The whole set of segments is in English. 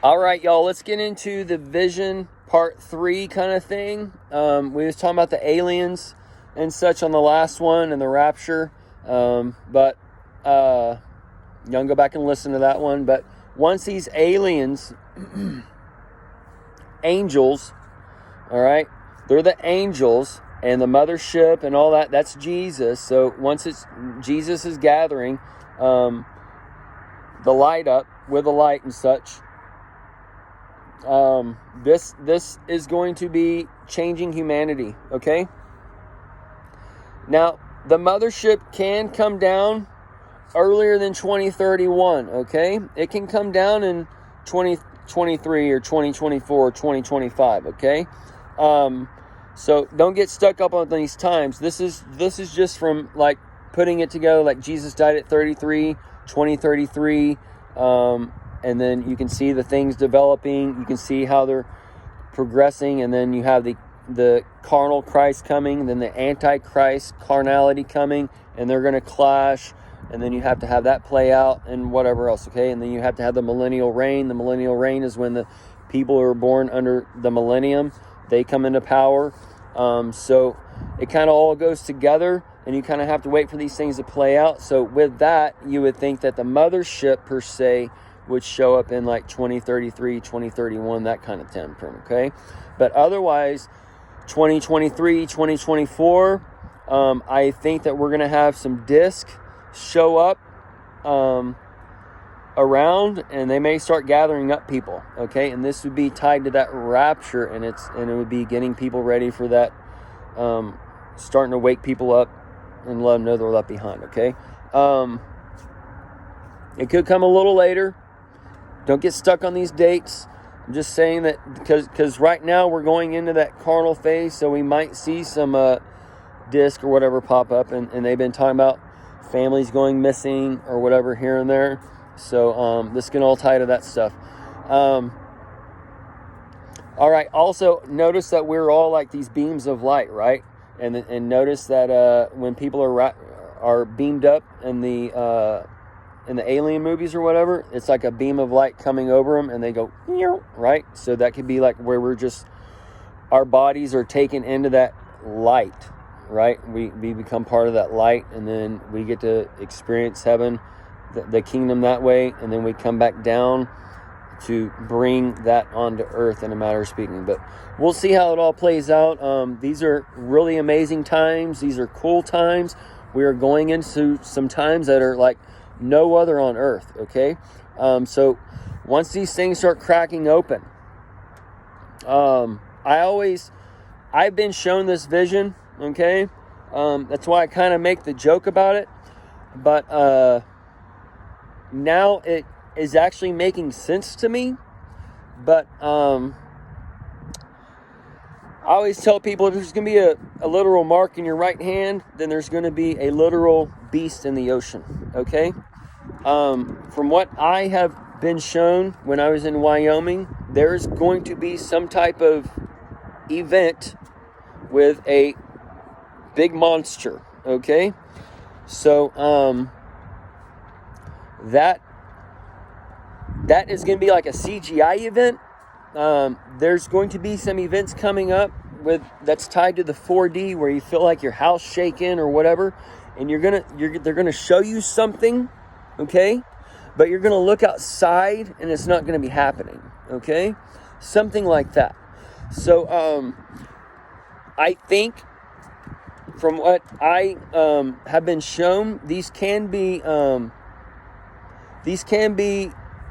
All right, y'all, let's get into the vision part 3 kind of thing. We was talking about the aliens and such on the last one and the rapture. But y'all can go back and listen to that one. But once these aliens, angels, all right, they're the angels and the mothership and all that, that's Jesus. So once Jesus is gathering the light up with the light and such, this is going to be changing humanity, okay? Now, the mothership can come down earlier than 2031, okay? It can come down in 2023 or 2024 or 2025, okay? So don't get stuck up on these times. This is just from like putting it together, like Jesus died at 33, 2033, and then you can see the things developing. You can see how they're progressing. And then you have the carnal Christ coming, then the antichrist carnality coming, and they're going to clash. And then you have to have that play out and whatever else, okay? And then you have to have the millennial reign. The millennial reign is when the people who are born under the millennium, they come into power. So it kind of all goes together, and you kind of have to wait for these things to play out. So with that, you would think that the mothership per se would show up in like 2033, 2031, that kind of time frame, okay? But otherwise, 2023, 2024, I think that we're going to have some disc show up around, and they may start gathering up people, okay? And this would be tied to that rapture, and it would be getting people ready for that, starting to wake people up and let them know they're left behind, okay? It could come a little later. Don't get stuck on these dates. I'm just saying that because right now we're going into that carnal phase, so we might see some disc or whatever pop up, and they've been talking about families going missing or whatever here and there. So this can all tie to that stuff. All right. Also, notice that we're all like these beams of light, right? And notice that when people are beamed up in the alien movies or whatever, it's like a beam of light coming over them, and they go, right? So that could be like where our bodies are taken into that light, right? We become part of that light, and then we get to experience heaven, the kingdom that way, and then we come back down to bring that onto earth in a matter of speaking. But we'll see how it all plays out. These are really amazing times. These are cool times. We are going into some times that are like no other on earth, okay? So once these things start cracking open, I've been shown this vision, okay? That's why I kind of make the joke about it, but now it is actually making sense to me. But I always tell people, if there's going to be a literal mark in your right hand, then there's going to be a literal beast in the ocean, okay? From what I have been shown when I was in Wyoming, there's going to be some type of event with a big monster, okay? So that is going to be like a CGI event. There's going to be some events coming up that's tied to the 4D, where you feel like your house shaking or whatever, and they're gonna show you something, okay? But you're gonna look outside and it's not gonna be happening, okay? Something like that. So I think from what I have been shown, these can be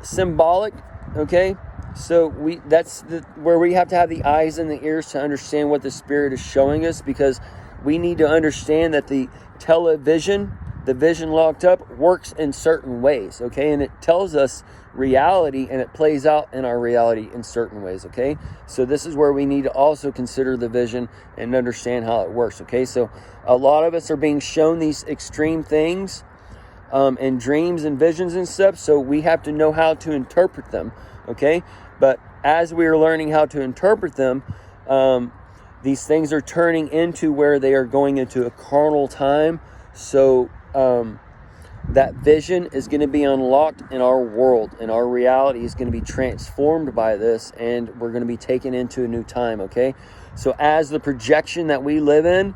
symbolic, okay? So that's where we have to have the eyes and the ears to understand what the Spirit is showing us, because we need to understand that the television, the vision locked up, works in certain ways, okay? And it tells us reality, and it plays out in our reality in certain ways, okay? So this is where we need to also consider the vision and understand how it works, okay? So a lot of us are being shown these extreme things and dreams and visions and stuff, so we have to know how to interpret them, okay? But as we are learning how to interpret them, these things are turning into where they are going into a carnal time. So that vision is going to be unlocked in our world, and our reality is going to be transformed by this, and we're going to be taken into a new time, okay? So as the projection that we live in,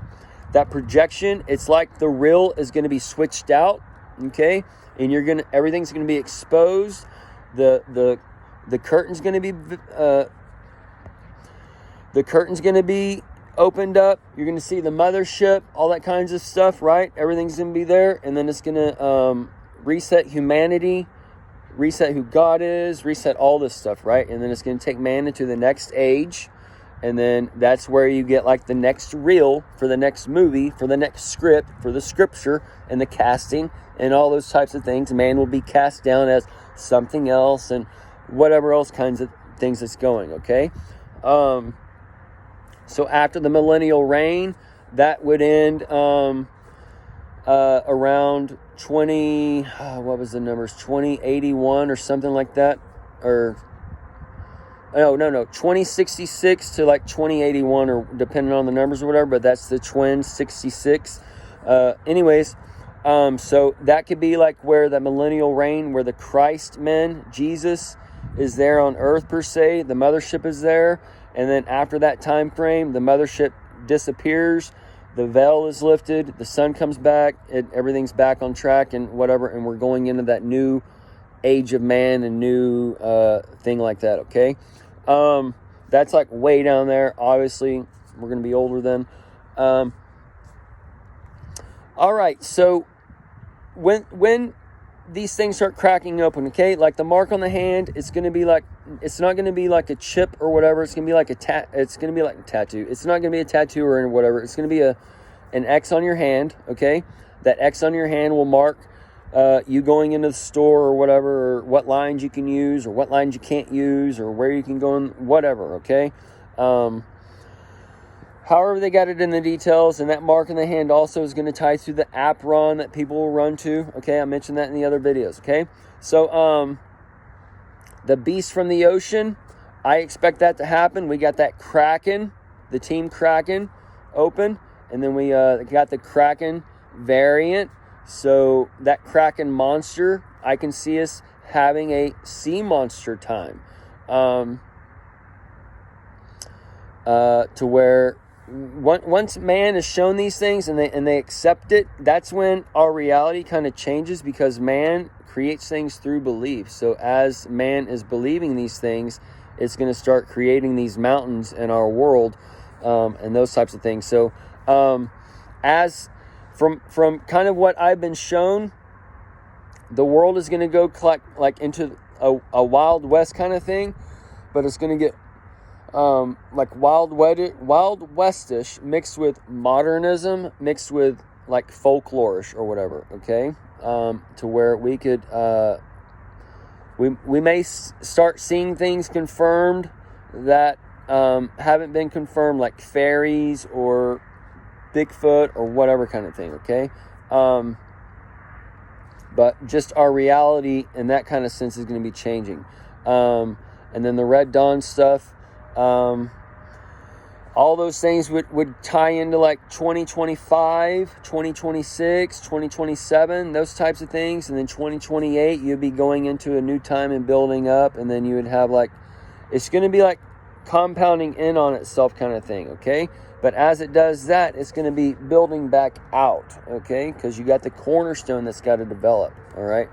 that projection, it's like the real is going to be switched out, okay? And everything's going to be exposed. The curtain's going to be opened up. You're going to see the mothership, all that kinds of stuff, right? Everything's going to be there, and then it's going to reset humanity, reset who God is, reset all this stuff, right? And then it's going to take man into the next age, and then that's where you get like the next reel for the next movie, for the next script, for the scripture, and the casting, and all those types of things. Man will be cast down as something else, and whatever else kinds of things that's going, okay? So after the millennial reign, that would end around 2081 or something like that, or no, 2066 to like 2081, or depending on the numbers or whatever, but that's the twin 66. So that could be like where the millennial reign, where the Christ men, Jesus, is there on earth per se. The mothership is there. And then after that time frame, the mothership disappears, the veil is lifted, the sun comes back, everything's back on track and whatever, and we're going into that new age of man and new thing like that, okay? That's like way down there. Obviously, we're going to be older then. All right, so when these things start cracking open, okay, like the mark on the hand, it's going to be like, it's not going to be like a chip or whatever. It's going to be like it's going to be like a tattoo. It's not going to be a tattoo or whatever. It's going to be an X on your hand, okay? That X on your hand will mark you going into the store or whatever, or what lines you can use or what lines you can't use, or where you can go and whatever, okay? However they got it in the details, and that mark in the hand also is going to tie to the app run that people will run to, okay? I mentioned that in the other videos, okay? So, the beast from the ocean, I expect that to happen. We got that Kraken, the team Kraken open, and then we got the Kraken variant. So that Kraken monster, I can see us having a sea monster time, to where once man is shown these things and they accept it, that's when our reality kind of changes, because man creates things through belief. So as man is believing these things, it's going to start creating these mountains in our world, and those types of things. So as from kind of what I've been shown, the world is going to go like into a Wild West kind of thing, but it's going to get like Wild Westish mixed with modernism, mixed with like folklorish or whatever, okay? To where we could we may start seeing things confirmed that haven't been confirmed, like fairies or Bigfoot or whatever kind of thing, okay? But just our reality in that kind of sense is going to be changing. And then the Red Dawn stuff, all those things would tie into like 2025, 2026, 2027, those types of things. And then 2028, you'd be going into a new time and building up. And then you would have like, it's going to be like compounding in on itself kind of thing, okay? But as it does that, it's going to be building back out, okay? Because you got the cornerstone that's got to develop, all right?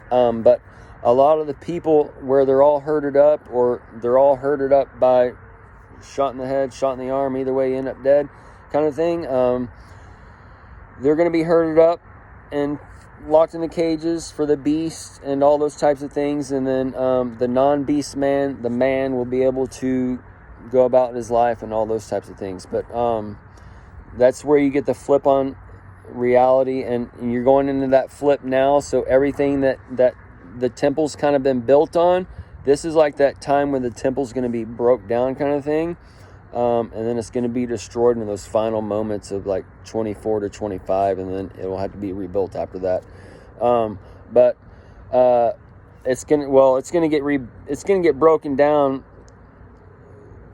But a lot of the people where they're all herded up, or they're all herded up by shot in the head, shot in the arm, either way you end up dead kind of thing, they're going to be herded up and locked in the cages for the beast and all those types of things. And then the non-beast man, the man, will be able to go about his life and all those types of things. But that's where you get the flip on reality, and you're going into that flip now. So everything that the temple's kind of been built on, this is like that time when the temple's going to be broke down kind of thing, and then it's going to be destroyed in those final moments of like 24 to 25, and then it will have to be rebuilt after that. But it's going to get broken down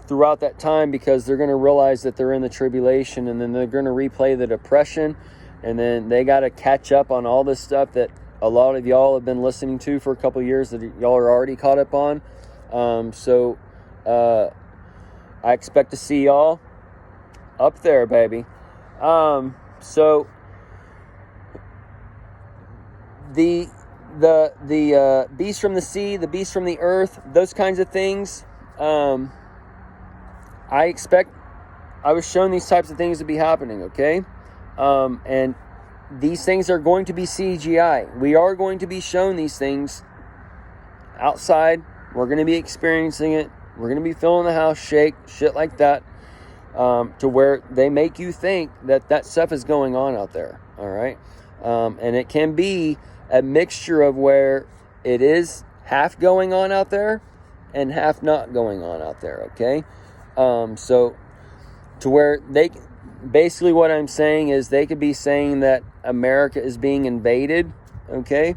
throughout that time, because they're going to realize that they're in the tribulation, and then they're going to replay the depression, and then they got to catch up on all this stuff that a lot of y'all have been listening to for a couple years that y'all are already caught up on. So I expect to see y'all up there, baby. So the beast from the sea, the beast from the earth, those kinds of things, I was shown these types of things to be happening, okay? And these things are going to be CGI. We are going to be shown these things outside. We're going to be experiencing it. We're going to be feeling the house shake, shit like that, to where they make you think that stuff is going on out there, all right? And it can be a mixture of where it is half going on out there and half not going on out there, okay? So to where basically what I'm saying is they could be saying that America is being invaded, okay?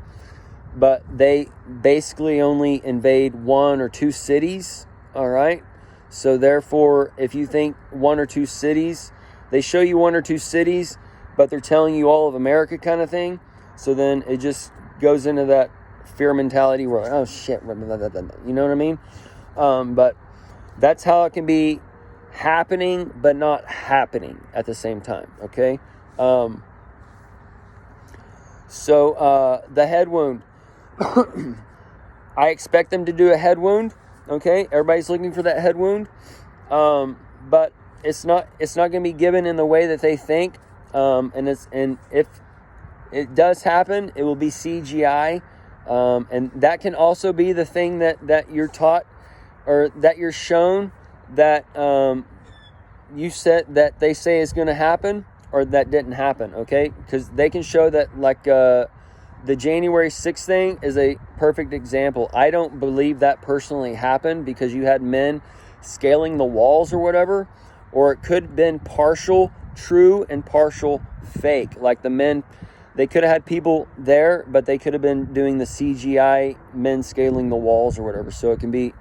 But they basically only invade 1 or 2 cities, all right? So therefore, if you think 1 or 2 cities, they show you 1 or 2 cities, but they're telling you all of America kind of thing. So then it just goes into that fear mentality where, oh shit, you know what I mean? But that's how it can be happening, but not happening at the same time, okay? So the head wound. I expect them to do a head wound, okay? Everybody's looking for that head wound. But it's not going to be given in the way that they think. And if it does happen, it will be CGI. And that can also be the thing that you're taught or that you're shown that you said that they say is going to happen or that didn't happen, okay? Because they can show that, like, the January 6th thing is a perfect example. I don't believe that personally happened because you had men scaling the walls or whatever, or it could have been partial true and partial fake. Like the men, they could have had people there, but they could have been doing the CGI men scaling the walls or whatever. So it can be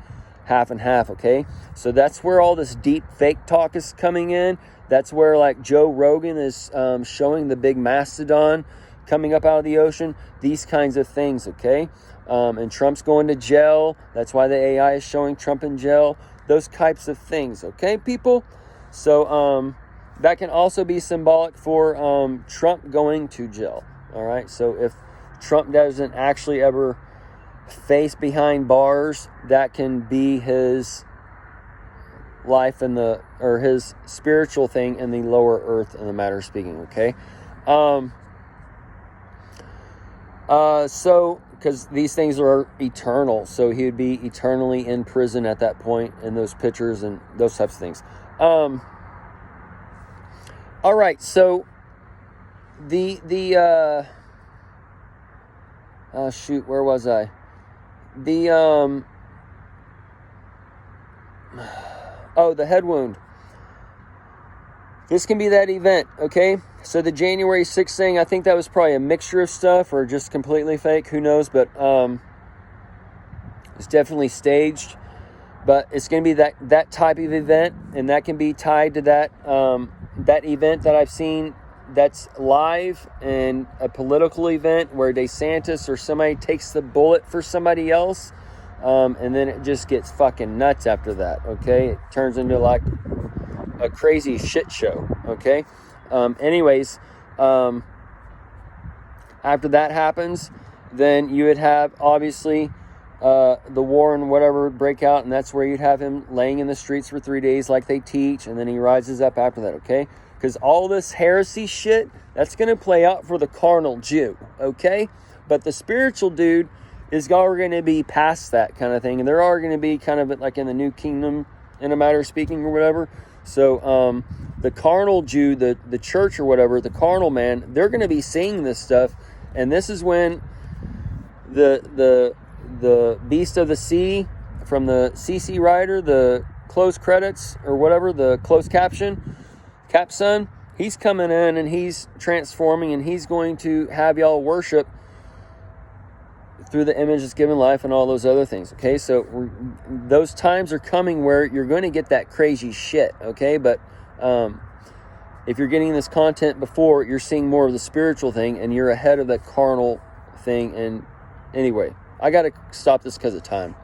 half and half, okay? So that's where all this deep fake talk is coming in. That's where, like, Joe Rogan is showing the big mastodon coming up out of the ocean, these kinds of things, okay? And Trump's going to jail. That's why the AI is showing Trump in jail. Those types of things, okay, people? So that can also be symbolic for Trump going to jail, all right? So if Trump doesn't actually ever face behind bars, that can be his life in the, or his spiritual thing in the lower earth, in the matter of speaking, okay? So, because these things are eternal, so he would be eternally in prison at that point in those pictures and those types of things. All right, so shoot, where was I? The head wound. This can be that event, okay? So the January 6th thing, I think that was probably a mixture of stuff or just completely fake, who knows, but it's definitely staged. But it's going to be that type of event, and that can be tied to that event that I've seen that's live, and a political event where DeSantis or somebody takes the bullet for somebody else, and then it just gets fucking nuts after that, okay? It turns into like a crazy shit show, okay? Anyways, after that happens, then you would have, obviously, the war and whatever would break out, and that's where you'd have him laying in the streets for 3 days like they teach, and then he rises up after that, okay? Because all this heresy shit, that's going to play out for the carnal Jew, okay? But the spiritual dude is already going to be past that kind of thing, and they're already going to be kind of like in the new kingdom, in a matter of speaking, or whatever. So the carnal Jew, the church or whatever, the carnal man, they're going to be seeing this stuff, and this is when the beast of the sea from the CC Rider, the closed credits or whatever, the closed caption, Capsun, he's coming in and he's transforming, and he's going to have y'all worship through the image that's given life and all those other things, okay? So those times are coming where you're going to get that crazy shit, okay? But if you're getting this content before, you're seeing more of the spiritual thing, and you're ahead of that carnal thing. And anyway, I got to stop this because of time.